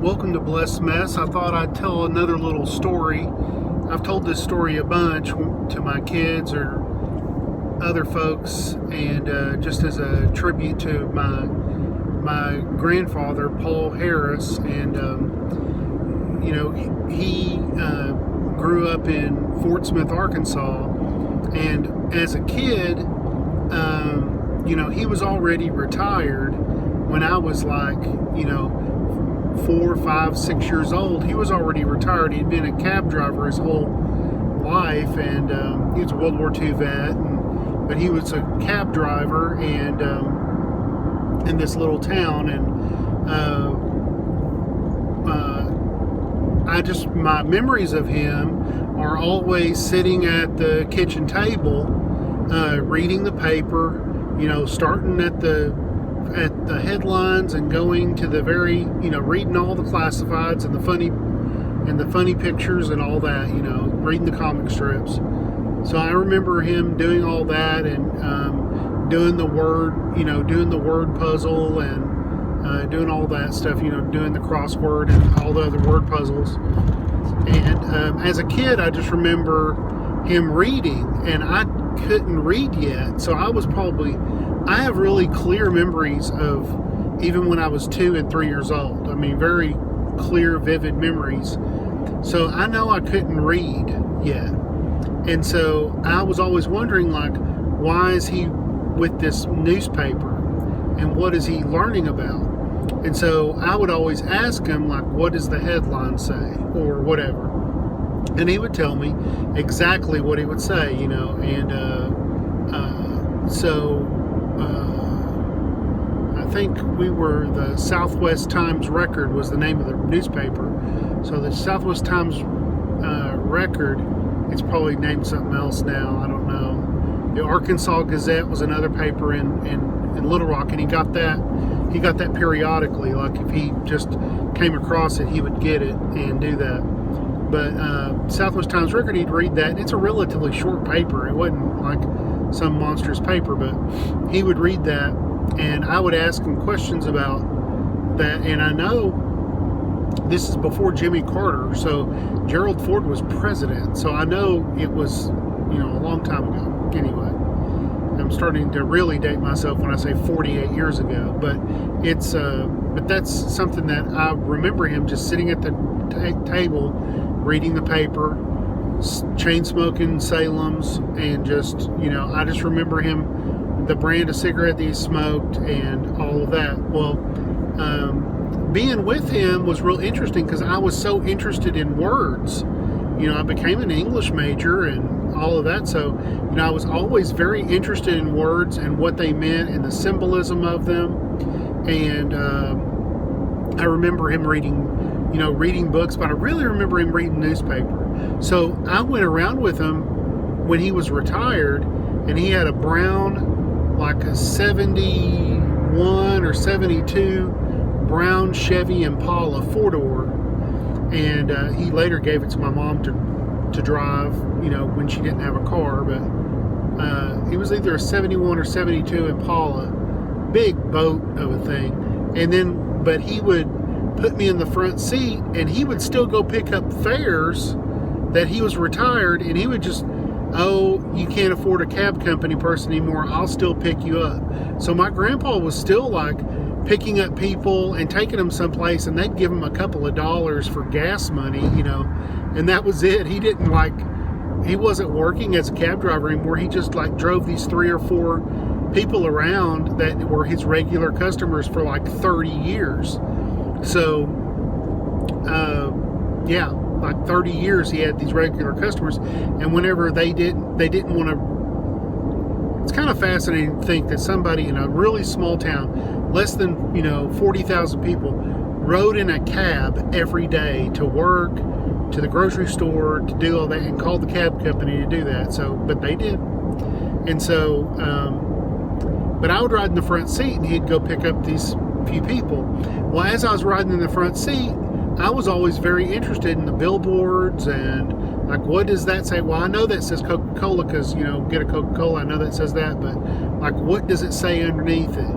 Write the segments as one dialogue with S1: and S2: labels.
S1: Welcome to Blessed Mess. I thought I'd tell another little story. I've told this story a bunch to my kids or other folks, and just as a tribute to my grandfather, Paul Harris. And he grew up in Fort Smith, Arkansas, and as a kid, he was already retired when I was like, 4, 5, 6 years old. He was already retired. He'd been a cab driver his whole life, and he was a World War II vet, but he was a cab driver and in this little town. And my memories of him are always sitting at the kitchen table, reading the paper, starting at the headlines and going to the very, reading all the classifieds and the funny pictures and all that, reading the comic strips. So I remember him doing all that and doing the word puzzle and doing all that stuff, doing the crossword and all the other word puzzles. And as a kid, I just remember him reading, and I couldn't read yet, so I have really clear memories of even when I was 2 and 3 years old. I mean, very clear, vivid memories. So I know I couldn't read yet. And so I was always wondering, why is he with this newspaper? And what is he learning about? And so I would always ask him, what does the headline say? Or whatever. And he would tell me exactly what he would say, I think the Southwest Times Record was the name of the newspaper. So the Southwest Times Record, it's probably named something else now, I don't know. The Arkansas Gazette was another paper in Little Rock, and he got that periodically. If he just came across it, he would get it and do that. But Southwest Times Record, he'd read that, and it's a relatively short paper. It wasn't like some monstrous paper, but he would read that, and I would ask him questions about that. And I know this is before Jimmy Carter, so Gerald Ford was president, so I know it was a long time ago. Anyway, I'm starting to really date myself when I say 48 years ago, but it's but that's something that I remember him just sitting at the table reading the paper, chain smoking Salem's, and just I just remember him, the brand of cigarette that he smoked and all of that. Well, being with him was real interesting because I was so interested in words. I became an English major and all of that, so I was always very interested in words and what they meant and the symbolism of them. And I remember him reading books, but I really remember him reading newspaper. So I went around with him when he was retired, and he had a brown, a 71 or 72 brown Chevy Impala 4-door, and he later gave it to my mom to drive, when she didn't have a car. But it was either a 71 or 72 Impala, big boat of a thing. But he would put me in the front seat, and he would still go pick up fares that he was retired, and he would just, you can't afford a cab company person anymore, I'll still pick you up. So my grandpa was still picking up people and taking them someplace, and they'd give him a couple of dollars for gas money, and that was it. He didn't he wasn't working as a cab driver anymore. He just drove these 3 or 4 people around that were his regular customers for 30 years. So, 30 years he had these regular customers, and whenever they didn't want to. It's kind of fascinating to think that somebody in a really small town, less than 40,000 people, rode in a cab every day to work, to the grocery store, to do all that, and called the cab company to do that. So, but they did, and so. But I would ride in the front seat, and he'd go pick up these few people. Well, as I was riding in the front seat, I was always very interested in the billboards and what does that say? Well, I know that says Coca-Cola because, get a Coca-Cola. I know that says that, but what does it say underneath it?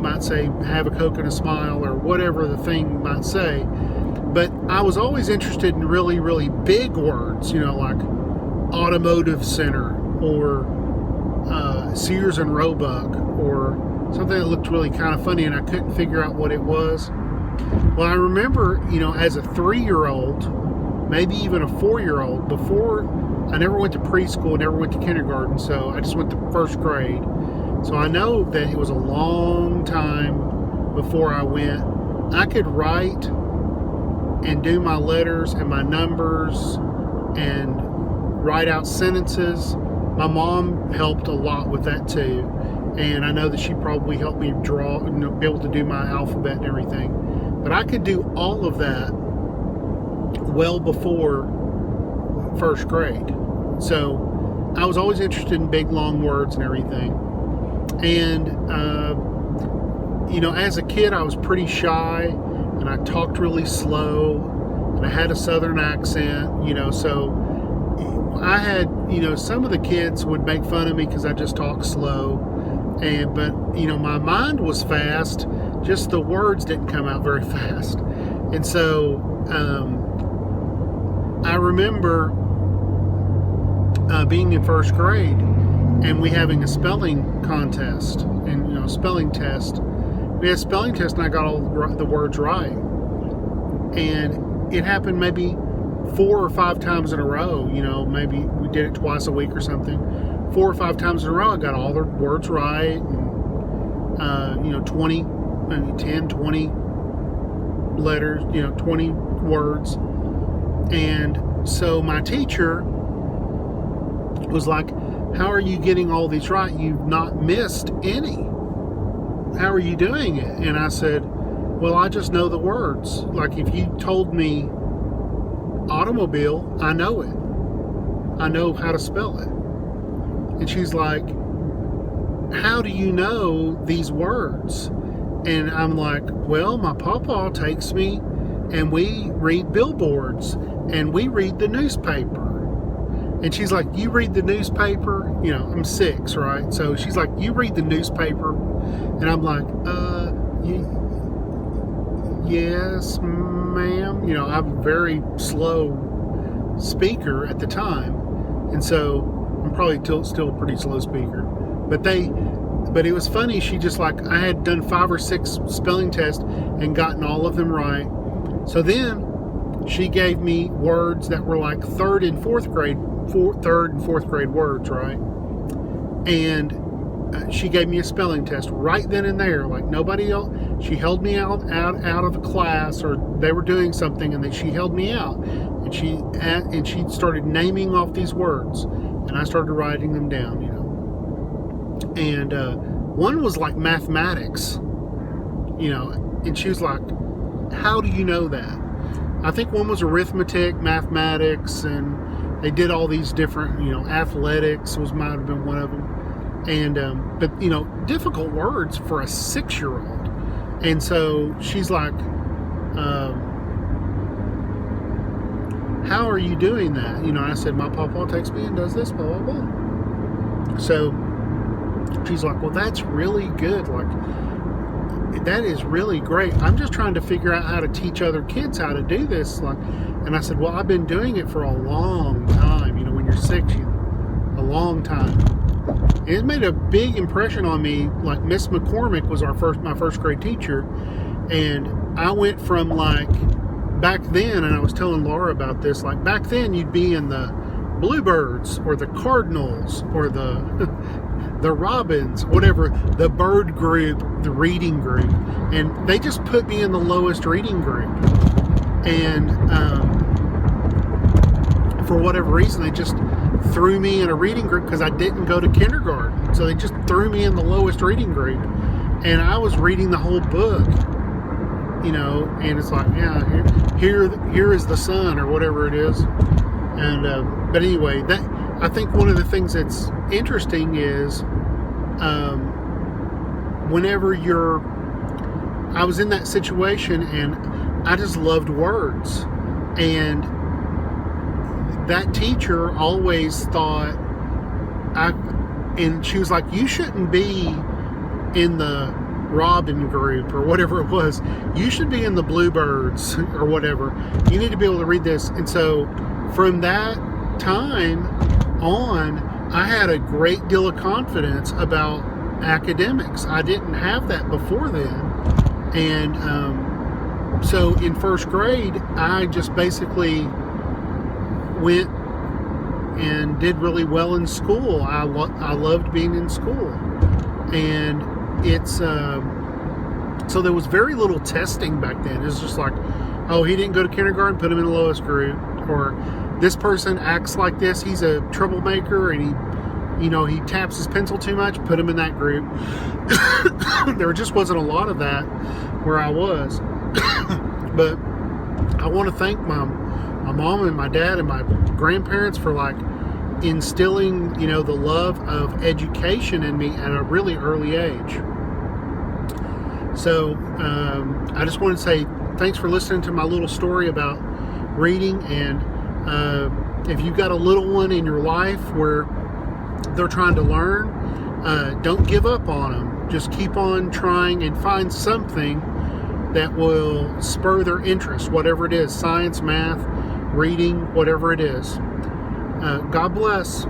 S1: might say, have a Coke and a smile, or whatever the thing might say. But I was always interested in really, really big words, like automotive center, or Sears and Roebuck, or something that looked really kind of funny, and I couldn't figure out what it was. Well, I remember, as a 3-year-old, maybe even a 4-year-old, before I never went to preschool, never went to kindergarten, so I just went to first grade. So I know that it was a long time before I went. I could write and do my letters and my numbers and write out sentences. My mom helped a lot with that too. And I know that she probably helped me draw, be able to do my alphabet and everything. But I could do all of that well before first grade. So I was always interested in big, long words and everything. And, as a kid, I was pretty shy, and I talked really slow, and I had a southern accent, so I had, some of the kids would make fun of me because I just talked slow. But my mind was fast, just the words didn't come out very fast. And so I remember being in first grade and we having a spelling contest and spelling test. We had a spelling test and I got all the words right. And it happened maybe 4 or 5 times in a row. Maybe we did it twice a week or something. 4 or 5 times in a row, I got all the words right. And, 20, maybe 10, 20 letters, 20 words. And so my teacher was like, how are you getting all these right? You've not missed any. How are you doing it? And I said, well, I just know the words. Like if you told me automobile, I know it. I know how to spell it. And she's like, how do you know these words? And I'm like, well, my pawpaw takes me and we read billboards and we read the newspaper. And she's like, you read the newspaper? I'm 6, right? So she's like, you read the newspaper? And I'm like, yes, ma'am. I'm a very slow speaker at the time. And so I'm probably still a pretty slow speaker. But it was funny. She just I had done 5 or 6 spelling tests and gotten all of them right. So then she gave me words that were like 3rd and 4th grade words, right? And she gave me a spelling test right then and there, like nobody else. She held me out of the class, or they were doing something, and then she held me out, and she started naming off these words, and I started writing them down, And one was like mathematics, and she was like, "How do you know that?" I think one was arithmetic, mathematics, and they did all these different, athletics might have been one of them. And, but, difficult words for a 6-year-old. And so she's like, how are you doing that? I said, my pawpaw takes me and does this, blah, blah, blah. So she's like, well, that's really good. That is really great. I'm just trying to figure out how to teach other kids how to do this. And I said, well, I've been doing it for a long time. When you're 6, a long time. And it made a big impression on me. Like Miss McCormick was my first grade teacher. And I went from back then, and I was telling Laura about this, back then you'd be in the Bluebirds or the Cardinals or the Robins, whatever, the bird group, the reading group, and they just put me in the lowest reading group. And for whatever reason, they just threw me in a reading group because I didn't go to kindergarten. So they just threw me in the lowest reading group, and I was reading the whole book, and it's like, yeah, here is the sun, or whatever it is. And but anyway, that I think one of the things that's interesting is whenever I was in that situation and I just loved words, and that teacher always thought and she was like, you shouldn't be in the Robin group or whatever it was. You should be in the Bluebirds or whatever. You need to be able to read this. And so from that time on, I had a great deal of confidence about academics. I didn't have that before then. And so in first grade, I just basically went and did really well in school. I loved being in school. And it's so there was very little testing back then. It was just like, oh, he didn't go to kindergarten, put him in the lowest group, or this person acts like this, he's a troublemaker, and he taps his pencil too much, put him in that group. There just wasn't a lot of that where I was. But I want to thank my mom and my dad and my grandparents for like instilling, the love of education in me at a really early age. So I just want to say thanks for listening to my little story about reading. And if you've got a little one in your life where they're trying to learn, don't give up on them. Just keep on trying and find something that will spur their interest, whatever it is, science, math, reading, whatever it is. God bless.